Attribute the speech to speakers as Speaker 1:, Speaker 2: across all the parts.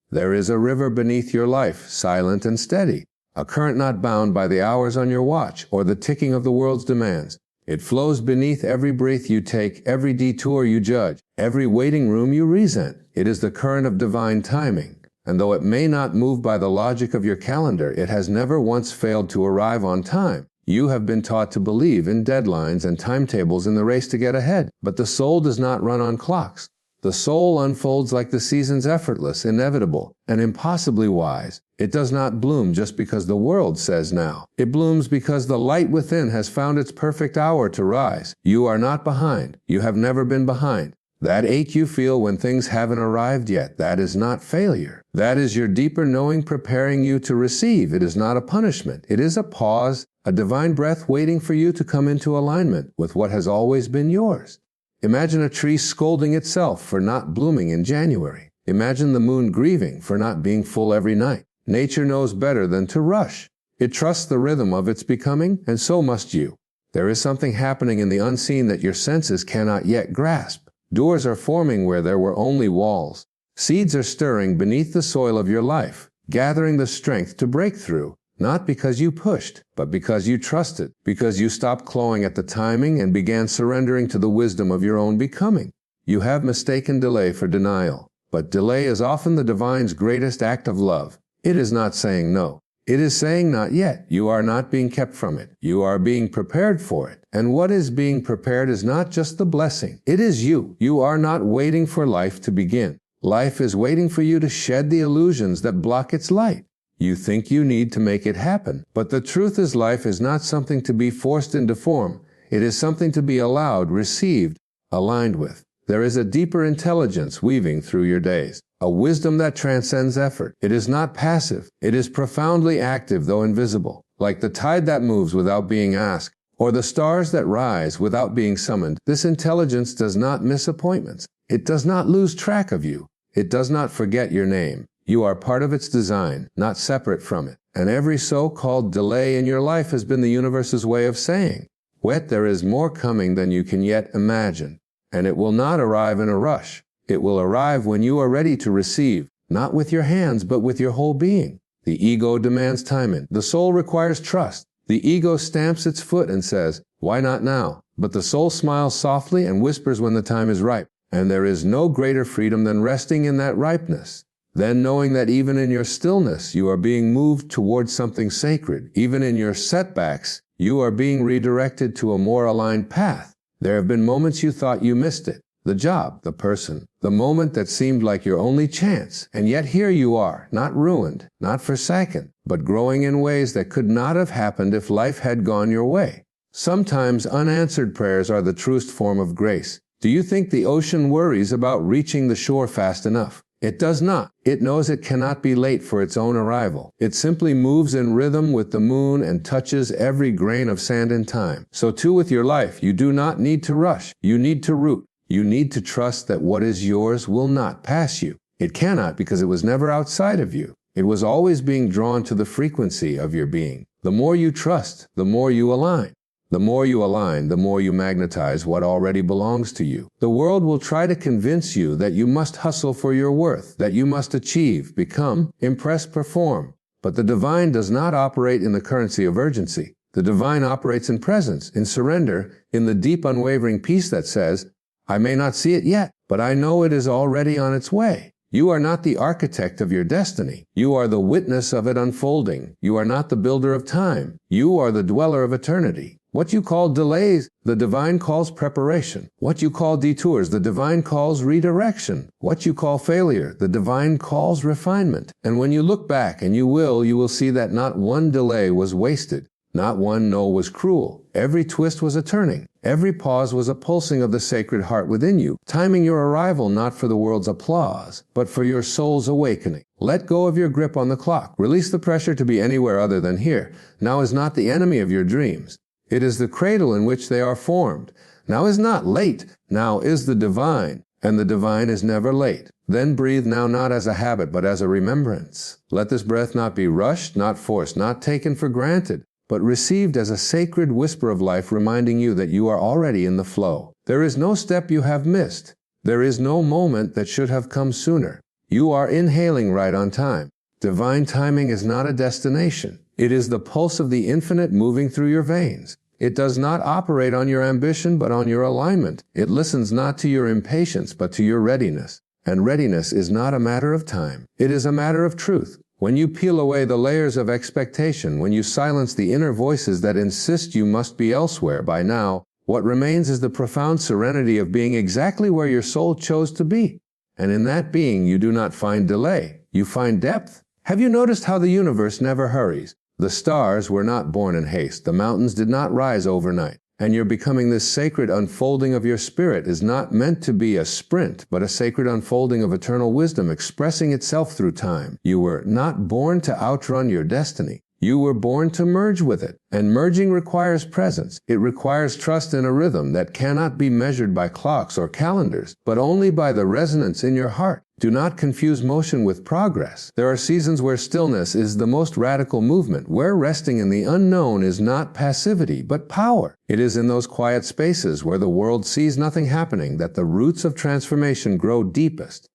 Speaker 1: There is a river beneath your life, silent and steady, a current not bound by the hours on your watch or the ticking of the world's demands. It flows beneath every breath you take, every detour you judge, every waiting room you resent. It is the current of divine timing. And though it may not move by the logic of your calendar, it has never once failed to arrive on time. You have been taught to believe in deadlines and timetables in the race to get ahead, but the soul does not run on clocks. The soul unfolds like the seasons, effortless, inevitable, and impossibly wise. It does not bloom just because the world says now. It blooms because the light within has found its perfect hour to rise. You are not behind. You have never been behind. That ache you feel when things haven't arrived yet, that is not failure. That is your deeper knowing preparing you to receive. It is not a punishment. It is a pause, a divine breath waiting for you to come into alignment with what has always been yours. Imagine a tree scolding itself for not blooming in January. Imagine the moon grieving for not being full every night. Nature knows better than to rush. It trusts the rhythm of its becoming, and so must you. There is something happening in the unseen that your senses cannot yet grasp. Doors are forming where there were only walls. Seeds are stirring beneath the soil of your life, gathering the strength to break through, not because you pushed, but because you trusted, because you stopped clawing at the timing and began surrendering to the wisdom of your own becoming. You have mistaken delay for denial, but delay is often the divine's greatest act of love. It is not saying no. It is saying not yet. You are not being kept from it. You are being prepared for it. And what is being prepared is not just the blessing. It is you. You are not waiting for life to begin. Life is waiting for you to shed the illusions that block its light. You think you need to make it happen. But the truth is, life is not something to be forced into form. It is something to be allowed, received, aligned with. There is a deeper intelligence weaving through your days, a wisdom that transcends effort. It is not passive. It is profoundly active, though invisible, like the tide that moves without being asked, or the stars that rise without being summoned. This intelligence does not miss appointments. It does not lose track of you. It does not forget your name. You are part of its design, not separate from it. And every so-called delay in your life has been the universe's way of saying, "Wait, there is more coming than you can yet imagine." And it will not arrive in a rush. It will arrive when you are ready to receive, not with your hands, but with your whole being. The ego demands timing. The soul requires trust. The ego stamps its foot and says, "Why not now?" But the soul smiles softly and whispers when the time is ripe. And there is no greater freedom than resting in that ripeness. Then knowing that even in your stillness, you are being moved towards something sacred. Even in your setbacks, you are being redirected to a more aligned path. There have been moments you thought you missed it. The job, the person, the moment that seemed like your only chance. And yet here you are, not ruined, not forsaken, but growing in ways that could not have happened if life had gone your way. Sometimes unanswered prayers are the truest form of grace. Do you think the ocean worries about reaching the shore fast enough? It does not. It knows it cannot be late for its own arrival. It simply moves in rhythm with the moon and touches every grain of sand in time. So too with your life, you do not need to rush. You need to root. You need to trust that what is yours will not pass you. It cannot, because it was never outside of you. It was always being drawn to the frequency of your being. The more you trust, the more you align. The more you align, the more you magnetize what already belongs to you. The world will try to convince you that you must hustle for your worth, that you must achieve, become, impress, perform. But the divine does not operate in the currency of urgency. The divine operates in presence, in surrender, in the deep unwavering peace that says, "I may not see it yet, but I know it is already on its way." You are not the architect of your destiny. You are the witness of it unfolding. You are not the builder of time. You are the dweller of eternity. What you call delays, the divine calls preparation. What you call detours, the divine calls redirection. What you call failure, the divine calls refinement. And when you look back, and you will see that not one delay was wasted. Not one no was cruel. Every twist was a turning. Every pause was a pulsing of the sacred heart within you, timing your arrival not for the world's applause, but for your soul's awakening. Let go of your grip on the clock. Release the pressure to be anywhere other than here. Now is not the enemy of your dreams. It is the cradle in which they are formed. Now is not late. Now is the divine, and the divine is never late. Then breathe now not as a habit, but as a remembrance. Let this breath not be rushed, not forced, not taken for granted, but received as a sacred whisper of life reminding you that you are already in the flow. There is no step you have missed. There is no moment that should have come sooner. You are inhaling right on time. Divine timing is not a destination. It is the pulse of the infinite moving through your veins. It does not operate on your ambition, but on your alignment. It listens not to your impatience, but to your readiness. And readiness is not a matter of time. It is a matter of truth. When you peel away the layers of expectation, when you silence the inner voices that insist you must be elsewhere by now, what remains is the profound serenity of being exactly where your soul chose to be. And in that being, you do not find delay. You find depth. Have you noticed how the universe never hurries? The stars were not born in haste. The mountains did not rise overnight. And your becoming this sacred unfolding of your spirit is not meant to be a sprint, but a sacred unfolding of eternal wisdom expressing itself through time. You were not born to outrun your destiny. You were born to merge with it. And merging requires presence. It requires trust in a rhythm that cannot be measured by clocks or calendars, but only by the resonance in your heart. Do not confuse motion with progress. There are seasons where stillness is the most radical movement, where resting in the unknown is not passivity, but power. It is in those quiet spaces where the world sees nothing happening that the roots of transformation grow deepest.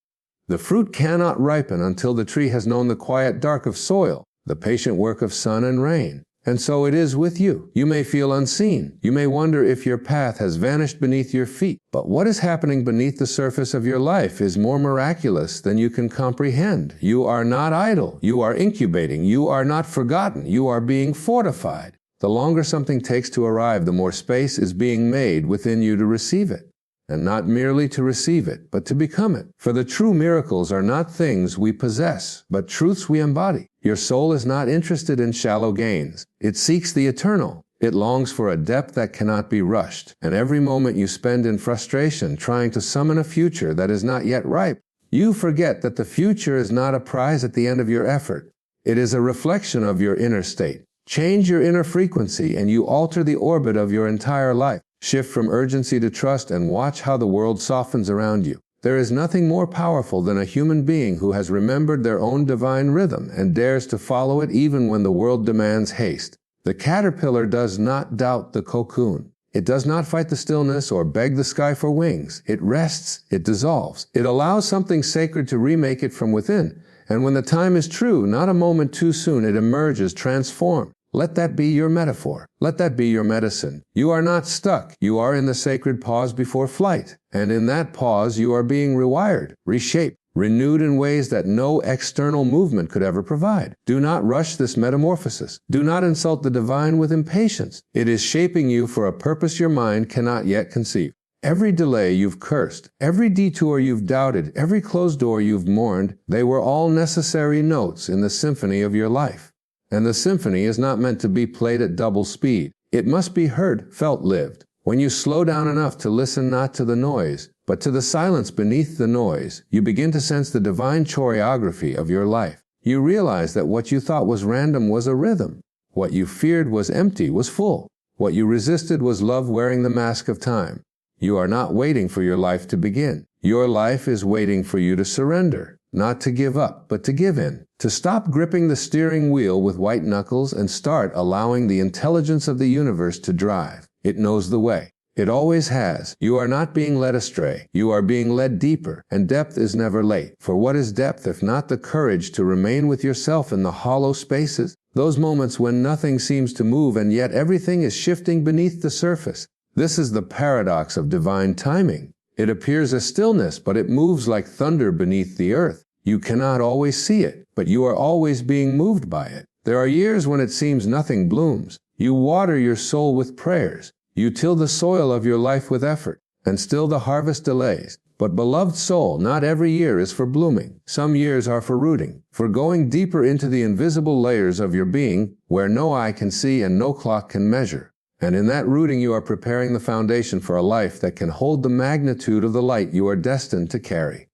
Speaker 1: The fruit cannot ripen until the tree has known the quiet dark of soil, the patient work of sun and rain. And so it is with you. You may feel unseen. You may wonder if your path has vanished beneath your feet. But what is happening beneath the surface of your life is more miraculous than you can comprehend. You are not idle. You are incubating. You are not forgotten. You are being fortified. The longer something takes to arrive, the more space is being made within you to receive it. And not merely to receive it, but to become it. For the true miracles are not things we possess, but truths we embody. Your soul is not interested in shallow gains. It seeks the eternal. It longs for a depth that cannot be rushed. And every moment you spend in frustration trying to summon a future that is not yet ripe, you forget that the future is not a prize at the end of your effort. It is a reflection of your inner state. Change your inner frequency and you alter the orbit of your entire life. Shift from urgency to trust and watch how the world softens around you. There is nothing more powerful than a human being who has remembered their own divine rhythm and dares to follow it even when the world demands haste. The caterpillar does not doubt the cocoon. It does not fight the stillness or beg the sky for wings. It rests, it dissolves. It allows something sacred to remake it from within. And when the time is true, not a moment too soon, it emerges transformed. Let that be your metaphor. Let that be your medicine. You are not stuck. You are in the sacred pause before flight. And in that pause, you are being rewired, reshaped, renewed in ways that no external movement could ever provide. Do not rush this metamorphosis. Do not insult the divine with impatience. It is shaping you for a purpose your mind cannot yet conceive. Every delay you've cursed, every detour you've doubted, every closed door you've mourned, they were all necessary notes in the symphony of your life. And the symphony is not meant to be played at double speed. It must be heard, felt, lived. When you slow down enough to listen not to the noise, but to the silence beneath the noise, you begin to sense the divine choreography of your life. You realize that what you thought was random was a rhythm. What you feared was empty, was full. What you resisted was love wearing the mask of time. You are not waiting for your life to begin. Your life is waiting for you to surrender. Not to give up, but to give in. To stop gripping the steering wheel with white knuckles and start allowing the intelligence of the universe to drive. It knows the way. It always has. You are not being led astray. You are being led deeper, and depth is never late. For what is depth if not the courage to remain with yourself in the hollow spaces? Those moments when nothing seems to move and yet everything is shifting beneath the surface. This is the paradox of divine timing. It appears as stillness, but it moves like thunder beneath the earth. You cannot always see it, but you are always being moved by it. There are years when it seems nothing blooms. You water your soul with prayers. You till the soil of your life with effort, and still the harvest delays. But beloved soul, not every year is for blooming. Some years are for rooting, for going deeper into the invisible layers of your being, where no eye can see and no clock can measure. And in that rooting you are preparing the foundation for a life that can hold the magnitude of the light you are destined to carry.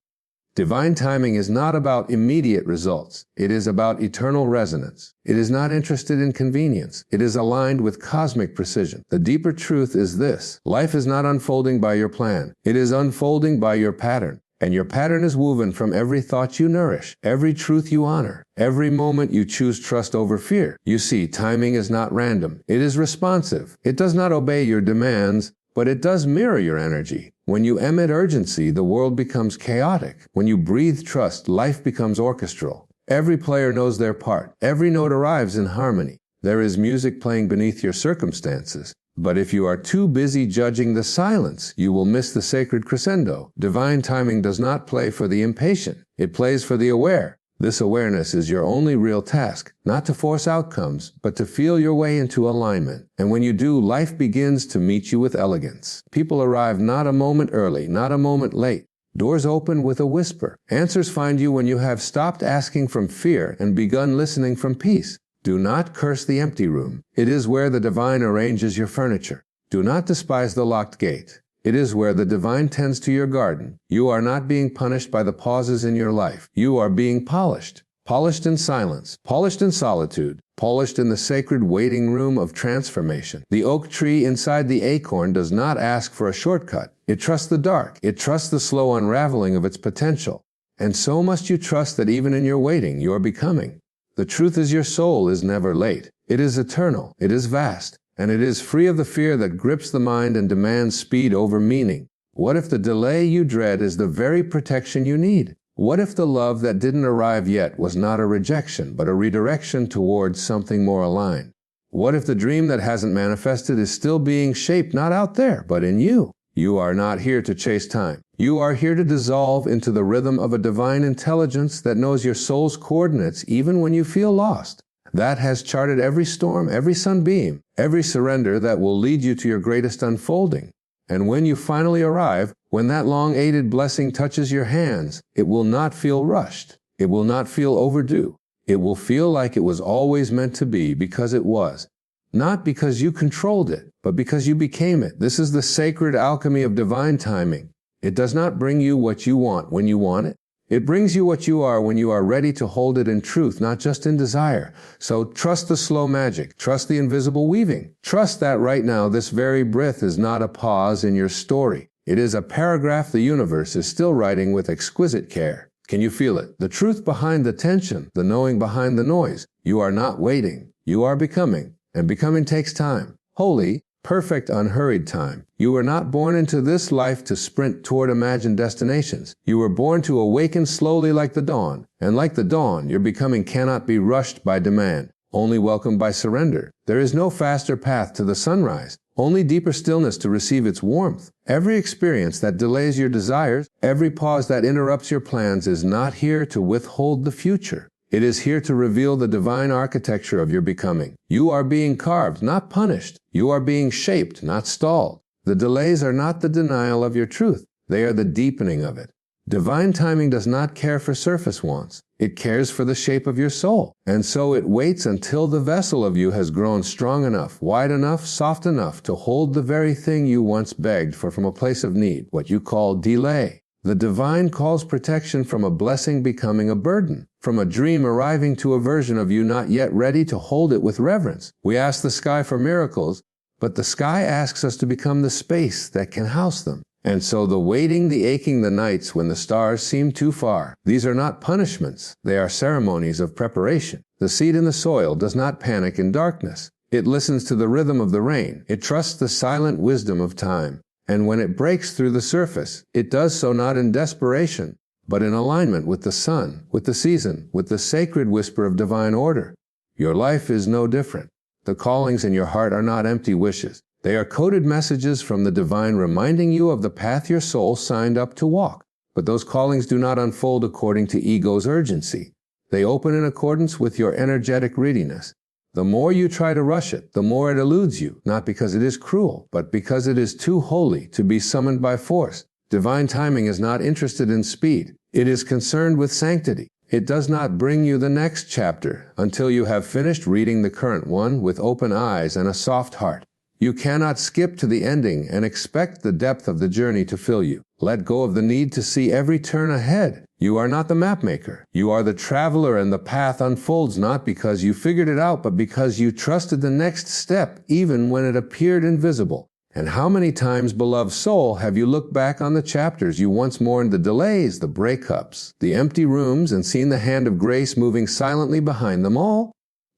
Speaker 1: Divine timing is not about immediate results. It is about eternal resonance. It is not interested in convenience. It is aligned with cosmic precision. The deeper truth is this: life is not unfolding by your plan. It is unfolding by your pattern. And your pattern is woven from every thought you nourish, every truth you honor, every moment you choose trust over fear. You see, timing is not random. It is responsive. It does not obey your demands, but it does mirror your energy. When you emit urgency, the world becomes chaotic. When you breathe trust, life becomes orchestral. Every player knows their part. Every note arrives in harmony. There is music playing beneath your circumstances. But if you are too busy judging the silence, you will miss the sacred crescendo. Divine timing does not play for the impatient. It plays for the aware. This awareness is your only real task, not to force outcomes, but to feel your way into alignment. And when you do, life begins to meet you with elegance. People arrive not a moment early, not a moment late. Doors open with a whisper. Answers find you when you have stopped asking from fear and begun listening from peace. Do not curse the empty room. It is where the divine arranges your furniture. Do not despise the locked gate. It is where the divine tends to your garden. You are not being punished by the pauses in your life. You are being polished. Polished in silence, polished in solitude, polished in the sacred waiting room of transformation. The oak tree inside the acorn does not ask for a shortcut. It trusts the dark. It trusts the slow unraveling of its potential. And so must you trust that even in your waiting, you are becoming. The truth is your soul is never late. It is eternal. It is vast. And it is free of the fear that grips the mind and demands speed over meaning. What if the delay you dread is the very protection you need? What if the love that didn't arrive yet was not a rejection, but a redirection towards something more aligned? What if the dream that hasn't manifested is still being shaped not out there, but in you? You are not here to chase time. You are here to dissolve into the rhythm of a divine intelligence that knows your soul's coordinates even when you feel lost. That has charted every storm, every sunbeam, every surrender that will lead you to your greatest unfolding. And when you finally arrive, when that long-awaited blessing touches your hands, it will not feel rushed. It will not feel overdue. It will feel like it was always meant to be because it was. Not because you controlled it, but because you became it. This is the sacred alchemy of divine timing. It does not bring you what you want when you want it. It brings you what you are when you are ready to hold it in truth, not just in desire. So trust the slow magic. Trust the invisible weaving. Trust that right now this very breath is not a pause in your story. It is a paragraph the universe is still writing with exquisite care. Can you feel it? The truth behind the tension, the knowing behind the noise. You are not waiting. You are becoming. And becoming takes time. Holy, perfect, unhurried time. You were not born into this life to sprint toward imagined destinations. You were born to awaken slowly like the dawn. And like the dawn, your becoming cannot be rushed by demand, only welcomed by surrender. There is no faster path to the sunrise, only deeper stillness to receive its warmth. Every experience that delays your desires, every pause that interrupts your plans is not here to withhold the future. It is here to reveal the divine architecture of your becoming. You are being carved, not punished. You are being shaped, not stalled. The delays are not the denial of your truth. They are the deepening of it. Divine timing does not care for surface wants. It cares for the shape of your soul. And so it waits until the vessel of you has grown strong enough, wide enough, soft enough to hold the very thing you once begged for from a place of need, what you call delay. The divine calls protection from a blessing becoming a burden, from a dream arriving to a version of you not yet ready to hold it with reverence. We ask the sky for miracles, but the sky asks us to become the space that can house them. And so the waiting, the aching, the nights when the stars seem too far, these are not punishments. They are ceremonies of preparation. The seed in the soil does not panic in darkness. It listens to the rhythm of the rain. It trusts the silent wisdom of time. And when it breaks through the surface, it does so not in desperation, but in alignment with the sun, with the season, with the sacred whisper of divine order. Your life is no different. The callings in your heart are not empty wishes. They are coded messages from the divine reminding you of the path your soul signed up to walk. But those callings do not unfold according to ego's urgency. They open in accordance with your energetic readiness. The more you try to rush it, the more it eludes you, not because it is cruel, but because it is too holy to be summoned by force. Divine timing is not interested in speed. It is concerned with sanctity. It does not bring you the next chapter until you have finished reading the current one with open eyes and a soft heart. You cannot skip to the ending and expect the depth of the journey to fill you. Let go of the need to see every turn ahead. You are not the map maker. You are the traveler, and the path unfolds not because you figured it out, but because you trusted the next step even when it appeared invisible. And how many times, beloved soul, have you looked back on the chapters you once mourned, the delays, the breakups, the empty rooms, and seen the hand of grace moving silently behind them all?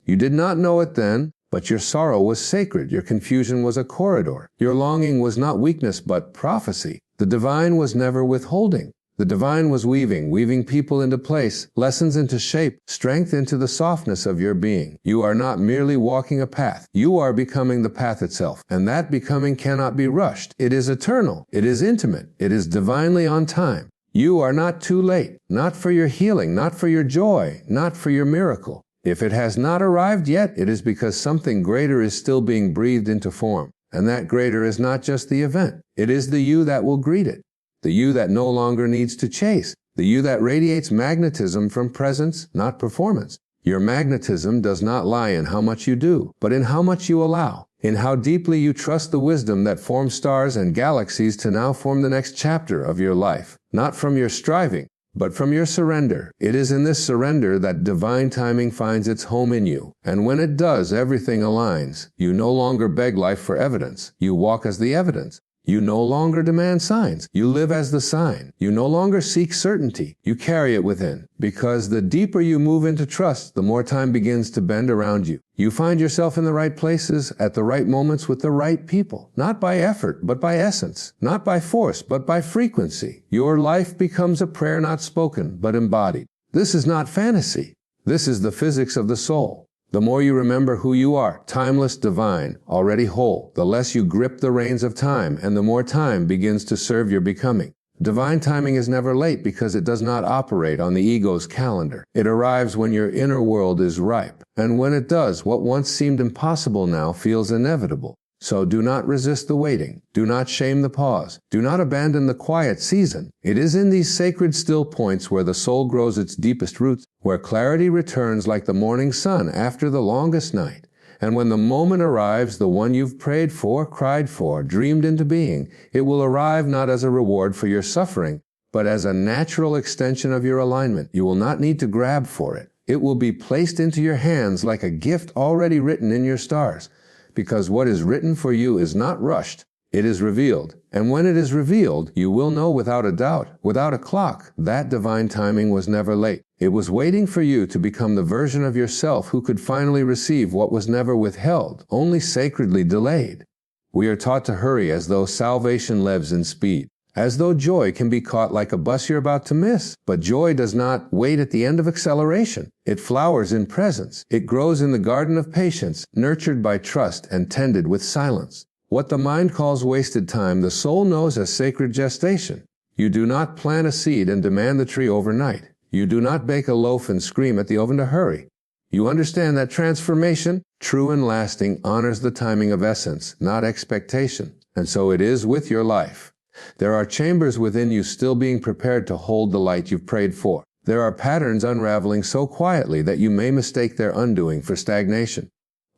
Speaker 1: You did not know it then, but your sorrow was sacred. Your confusion was a corridor. Your longing was not weakness, but prophecy. The divine was never withholding. The divine was weaving people into place, lessons into shape, strength into the softness of your being. You are not merely walking a path. You are becoming the path itself. And that becoming cannot be rushed. It is eternal. It is intimate. It is divinely on time. You are not too late. Not for your healing, not for your joy, not for your miracle. If it has not arrived yet, it is because something greater is still being breathed into form. And that greater is not just the event. It is the you that will greet it. The you that no longer needs to chase. The you that radiates magnetism from presence, not performance. Your magnetism does not lie in how much you do, but in how much you allow, in how deeply you trust the wisdom that forms stars and galaxies to now form the next chapter of your life. Not from your striving, but from your surrender. It is in this surrender that divine timing finds its home in you. And when it does, everything aligns. You no longer beg life for evidence. You walk as the evidence. You no longer demand signs. You live as the sign. You no longer seek certainty. You carry it within. Because the deeper you move into trust, the more time begins to bend around you. You find yourself in the right places at the right moments with the right people. Not by effort, but by essence. Not by force, but by frequency. Your life becomes a prayer not spoken, but embodied. This is not fantasy. This is the physics of the soul. The more you remember who you are, timeless, divine, already whole, the less you grip the reins of time, and the more time begins to serve your becoming. Divine timing is never late because it does not operate on the ego's calendar. It arrives when your inner world is ripe. And when it does, what once seemed impossible now feels inevitable. So do not resist the waiting. Do not shame the pause. Do not abandon the quiet season. It is in these sacred still points where the soul grows its deepest roots, where clarity returns like the morning sun after the longest night. And when the moment arrives, the one you've prayed for, cried for, dreamed into being, it will arrive not as a reward for your suffering, but as a natural extension of your alignment. You will not need to grab for it. It will be placed into your hands like a gift already written in your stars. Because what is written for you is not rushed, it is revealed. And when it is revealed, you will know without a doubt, without a clock, that divine timing was never late. It was waiting for you to become the version of yourself who could finally receive what was never withheld, only sacredly delayed. We are taught to hurry as though salvation lives in speed, as though joy can be caught like a bus you're about to miss. But joy does not wait at the end of acceleration. It flowers in presence. It grows in the garden of patience, nurtured by trust and tended with silence. What the mind calls wasted time, the soul knows as sacred gestation. You do not plant a seed and demand the tree overnight. You do not bake a loaf and scream at the oven to hurry. You understand that transformation, true and lasting, honors the timing of essence, not expectation. And so it is with your life. There are chambers within you still being prepared to hold the light you've prayed for. There are patterns unraveling so quietly that you may mistake their undoing for stagnation.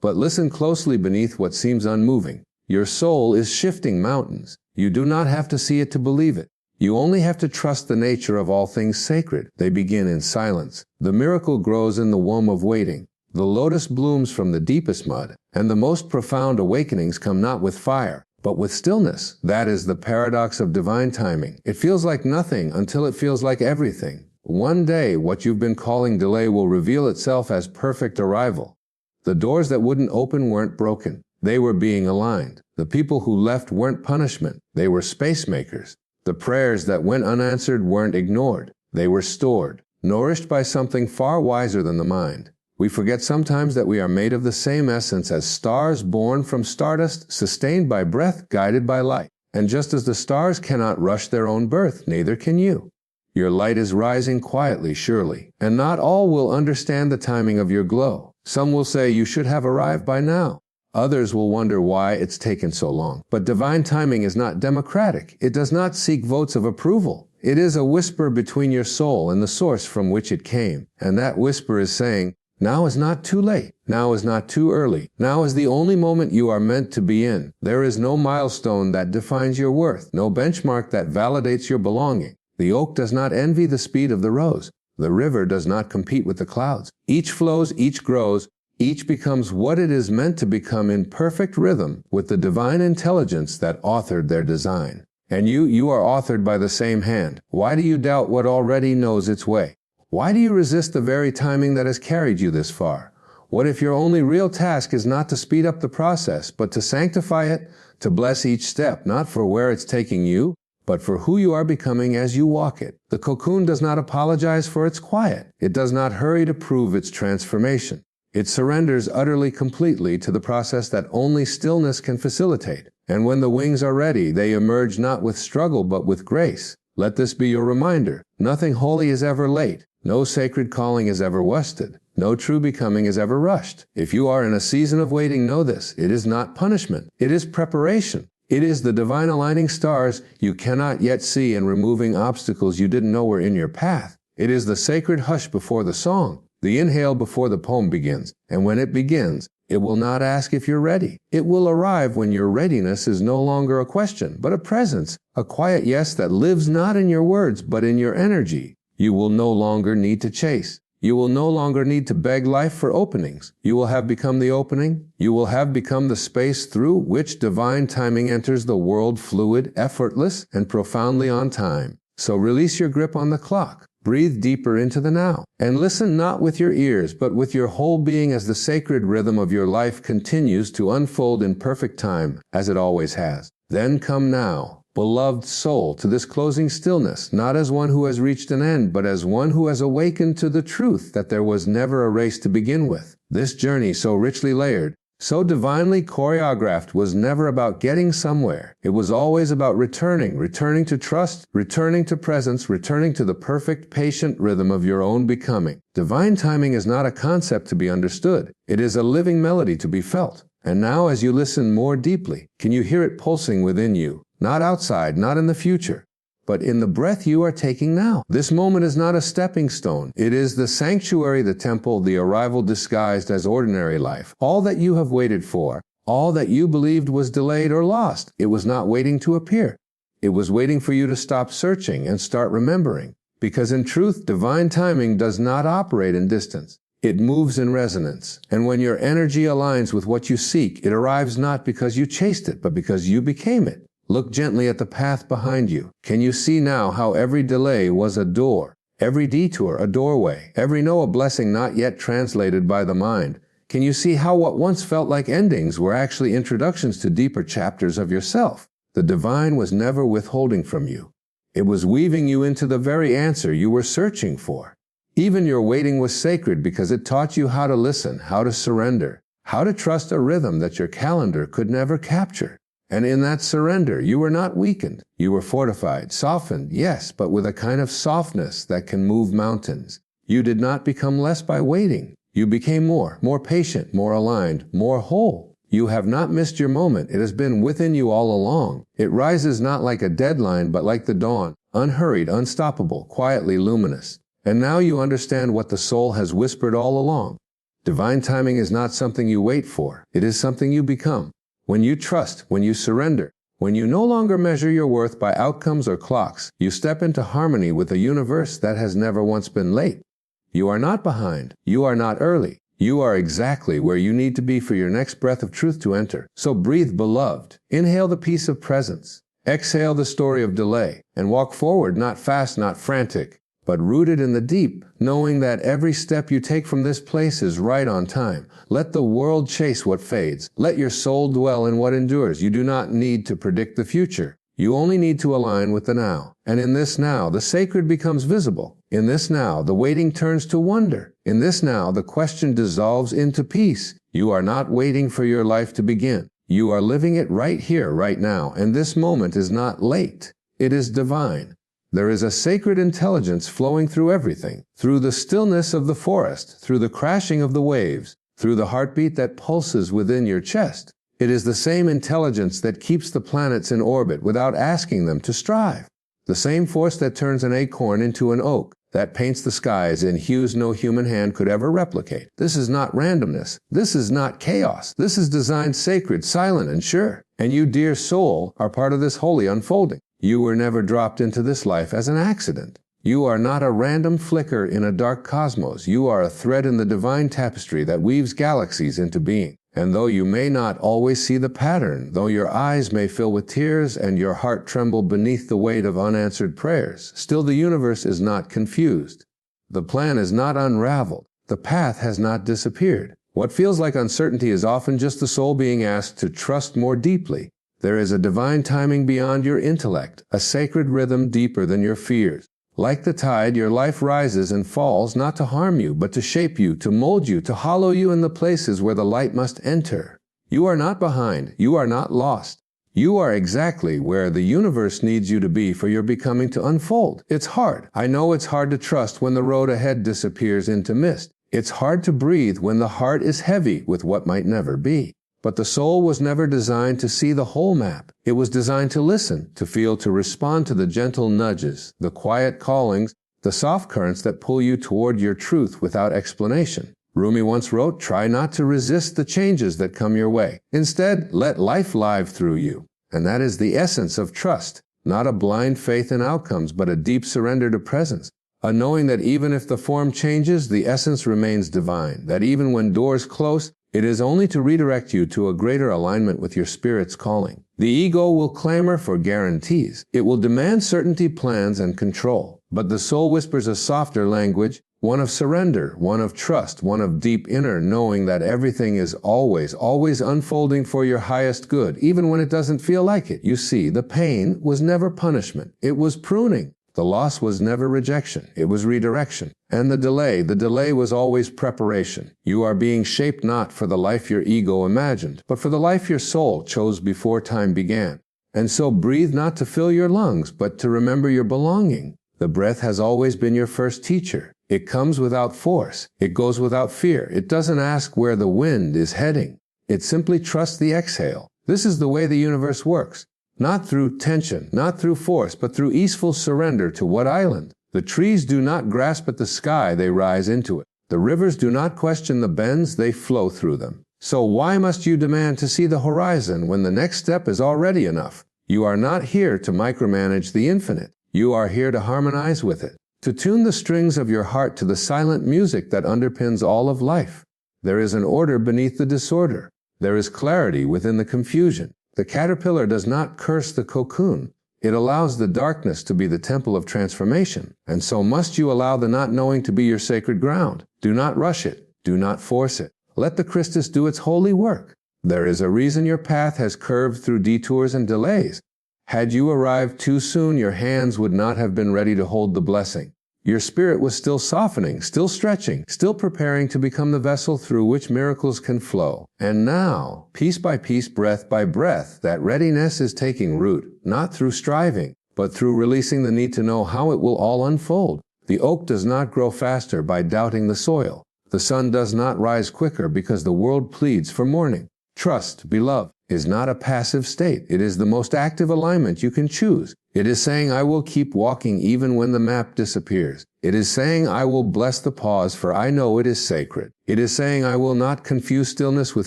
Speaker 1: But listen closely beneath what seems unmoving. Your soul is shifting mountains. You do not have to see it to believe it. You only have to trust the nature of all things sacred. They begin in silence. The miracle grows in the womb of waiting. The lotus blooms from the deepest mud, and the most profound awakenings come not with fire, but with stillness. That is the paradox of divine timing. It feels like nothing until it feels like everything. One day, what you've been calling delay will reveal itself as perfect arrival. The doors that wouldn't open weren't broken. They were being aligned. The people who left weren't punishment. They were space makers. The prayers that went unanswered weren't ignored. They were stored, nourished by something far wiser than the mind. We forget sometimes that we are made of the same essence as stars born from stardust, sustained by breath, guided by light. And just as the stars cannot rush their own birth, neither can you. Your light is rising quietly, surely, and not all will understand the timing of your glow. Some will say you should have arrived by now. Others will wonder why it's taken so long. But divine timing is not democratic. It does not seek votes of approval. It is a whisper between your soul and the source from which it came. And that whisper is saying, now is not too late. Now is not too early. Now is the only moment you are meant to be in. There is no milestone that defines your worth, no benchmark that validates your belonging. The oak does not envy the speed of the rose. The river does not compete with the clouds. Each flows, each grows, each becomes what it is meant to become in perfect rhythm with the divine intelligence that authored their design. And you are authored by the same hand. Why do you doubt what already knows its way? Why do you resist the very timing that has carried you this far? What if your only real task is not to speed up the process, but to sanctify it, to bless each step, not for where it's taking you, but for who you are becoming as you walk it. The cocoon does not apologize for its quiet. It does not hurry to prove its transformation. It surrenders utterly completely to the process that only stillness can facilitate. And when the wings are ready, they emerge not with struggle but with grace. Let this be your reminder. Nothing holy is ever late. No sacred calling is ever wasted. No true becoming is ever rushed. If you are in a season of waiting, know this. It is not punishment. It is preparation. It is the divine aligning stars you cannot yet see and removing obstacles you didn't know were in your path. It is the sacred hush before the song, the inhale before the poem begins. And when it begins, it will not ask if you're ready. It will arrive when your readiness is no longer a question, but a presence, a quiet yes that lives not in your words, but in your energy. You will no longer need to chase. You will no longer need to beg life for openings. You will have become the opening. You will have become the space through which divine timing enters the world, fluid, effortless, and profoundly on time. So release your grip on the clock. Breathe deeper into the now, and listen not with your ears, but with your whole being as the sacred rhythm of your life continues to unfold in perfect time, as it always has. Then come now, beloved soul, to this closing stillness, not as one who has reached an end, but as one who has awakened to the truth that there was never a race to begin with. This journey, so richly layered, so divinely choreographed, was never about getting somewhere. It was always about returning to trust, returning to presence, returning to the perfect, patient rhythm of your own becoming. Divine timing is not a concept to be understood. It is a living melody to be felt. And now, as you listen more deeply, can you hear it pulsing within you? Not outside, not in the future, but in the breath you are taking now. This moment is not a stepping stone. It is the sanctuary, the temple, the arrival disguised as ordinary life. All that you have waited for, all that you believed was delayed or lost, it was not waiting to appear. It was waiting for you to stop searching and start remembering. Because in truth, divine timing does not operate in distance. It moves in resonance. And when your energy aligns with what you seek, it arrives not because you chased it, but because you became it. Look gently at the path behind you. Can you see now how every delay was a door, every detour a doorway, every no a blessing not yet translated by the mind? Can you see how what once felt like endings were actually introductions to deeper chapters of yourself? The divine was never withholding from you. It was weaving you into the very answer you were searching for. Even your waiting was sacred because it taught you how to listen, how to surrender, how to trust a rhythm that your calendar could never capture. And in that surrender, you were not weakened. You were fortified, softened, yes, but with a kind of softness that can move mountains. You did not become less by waiting. You became more patient, more aligned, more whole. You have not missed your moment. It has been within you all along. It rises not like a deadline, but like the dawn, unhurried, unstoppable, quietly luminous. And now you understand what the soul has whispered all along. Divine timing is not something you wait for. It is something you become. When you trust, when you surrender, when you no longer measure your worth by outcomes or clocks, you step into harmony with a universe that has never once been late. You are not behind. You are not early. You are exactly where you need to be for your next breath of truth to enter. So breathe, beloved. Inhale the peace of presence. Exhale the story of delay. And walk forward, not fast, not frantic, but rooted in the deep, knowing that every step you take from this place is right on time. Let the world chase what fades. Let your soul dwell in what endures. You do not need to predict the future. You only need to align with the now. And in this now, the sacred becomes visible. In this now, the waiting turns to wonder. In this now, the question dissolves into peace. You are not waiting for your life to begin. You are living it right here, right now. And this moment is not late. It is divine. There is a sacred intelligence flowing through everything, through the stillness of the forest, through the crashing of the waves, through the heartbeat that pulses within your chest. It is the same intelligence that keeps the planets in orbit without asking them to strive. The same force that turns an acorn into an oak, that paints the skies in hues no human hand could ever replicate. This is not randomness. This is not chaos. This is designed sacred, silent, and sure. And you, dear soul, are part of this holy unfolding. You were never dropped into this life as an accident. You are not a random flicker in a dark cosmos. You are a thread in the divine tapestry that weaves galaxies into being. And though you may not always see the pattern, though your eyes may fill with tears and your heart tremble beneath the weight of unanswered prayers, still the universe is not confused. The plan is not unraveled. The path has not disappeared. What feels like uncertainty is often just the soul being asked to trust more deeply. There is a divine timing beyond your intellect, a sacred rhythm deeper than your fears. Like the tide, your life rises and falls not to harm you, but to shape you, to mold you, to hollow you in the places where the light must enter. You are not behind. You are not lost. You are exactly where the universe needs you to be for your becoming to unfold. It's hard. I know it's hard to trust when the road ahead disappears into mist. It's hard to breathe when the heart is heavy with what might never be. But the soul was never designed to see the whole map. It was designed to listen, to feel, to respond to the gentle nudges, the quiet callings, the soft currents that pull you toward your truth without explanation. Rumi once wrote, "Try not to resist the changes that come your way. Instead, let life live through you." And that is the essence of trust, not a blind faith in outcomes, but a deep surrender to presence. A knowing that even if the form changes, the essence remains divine, that even when doors close, it is only to redirect you to a greater alignment with your spirit's calling. The ego will clamor for guarantees. It will demand certainty, plans, and control. But the soul whispers a softer language, one of surrender, one of trust, one of deep inner knowing that everything is always unfolding for your highest good, even when it doesn't feel like it. You see, the pain was never punishment. It was pruning. The loss was never rejection, it was redirection. And the delay was always preparation. You are being shaped not for the life your ego imagined, but for the life your soul chose before time began. And so breathe not to fill your lungs, but to remember your belonging. The breath has always been your first teacher. It comes without force. It goes without fear. It doesn't ask where the wind is heading. It simply trusts the exhale. This is the way the universe works. Not through tension, not through force, but through easeful surrender to what island? The trees do not grasp at the sky, they rise into it. The rivers do not question the bends, they flow through them. So why must you demand to see the horizon when the next step is already enough? You are not here to micromanage the infinite. You are here to harmonize with it, to tune the strings of your heart to the silent music that underpins all of life. There is an order beneath the disorder. There is clarity within the confusion. The caterpillar does not curse the cocoon. It allows the darkness to be the temple of transformation. And so must you allow the not knowing to be your sacred ground. Do not rush it. Do not force it. Let the Christus do its holy work. There is a reason your path has curved through detours and delays. Had you arrived too soon, your hands would not have been ready to hold the blessing. Your spirit was still softening, still stretching, still preparing to become the vessel through which miracles can flow. And now, piece by piece, breath by breath, that readiness is taking root, not through striving, but through releasing the need to know how it will all unfold. The oak does not grow faster by doubting the soil. The sun does not rise quicker because the world pleads for morning. Trust, beloved, is not a passive state. It is the most active alignment you can choose. It is saying, I will keep walking even when the map disappears. It is saying, I will bless the pause, for I know it is sacred. It is saying, I will not confuse stillness with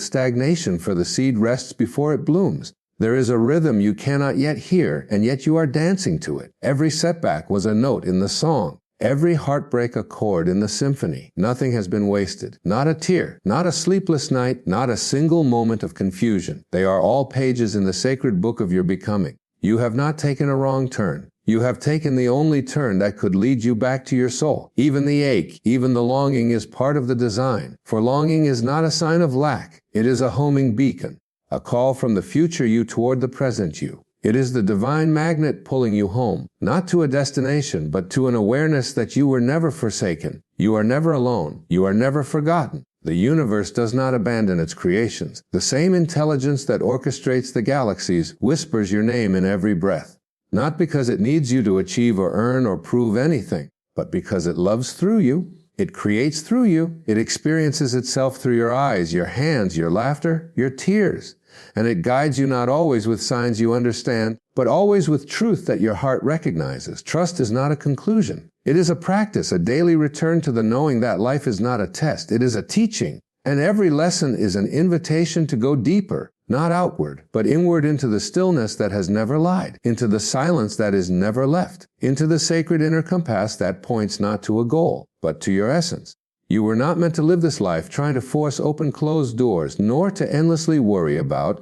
Speaker 1: stagnation, for the seed rests before it blooms. There is a rhythm you cannot yet hear, and yet you are dancing to it. Every setback was a note in the song. Every heartbreak a chord in the symphony. Nothing has been wasted. Not a tear, not a sleepless night, not a single moment of confusion. They are all pages in the sacred book of your becoming. You have not taken a wrong turn. You have taken the only turn that could lead you back to your soul. Even the ache, even the longing is part of the design. For longing is not a sign of lack. It is a homing beacon, a call from the future you toward the present you. It is the divine magnet pulling you home, not to a destination, but to an awareness that you were never forsaken. You are never alone. You are never forgotten. The universe does not abandon its creations. The same intelligence that orchestrates the galaxies whispers your name in every breath. Not because it needs you to achieve or earn or prove anything, but because it loves through you. It creates through you. It experiences itself through your eyes, your hands, your laughter, your tears. And it guides you not always with signs you understand, but always with truth that your heart recognizes. Trust is not a conclusion. It is a practice, a daily return to the knowing that life is not a test. It is a teaching. And every lesson is an invitation to go deeper, not outward, but inward into the stillness that has never lied, into the silence that is never left, into the sacred inner compass that points not to a goal, but to your essence. You were not meant to live this life trying to force open closed doors, nor to endlessly worry about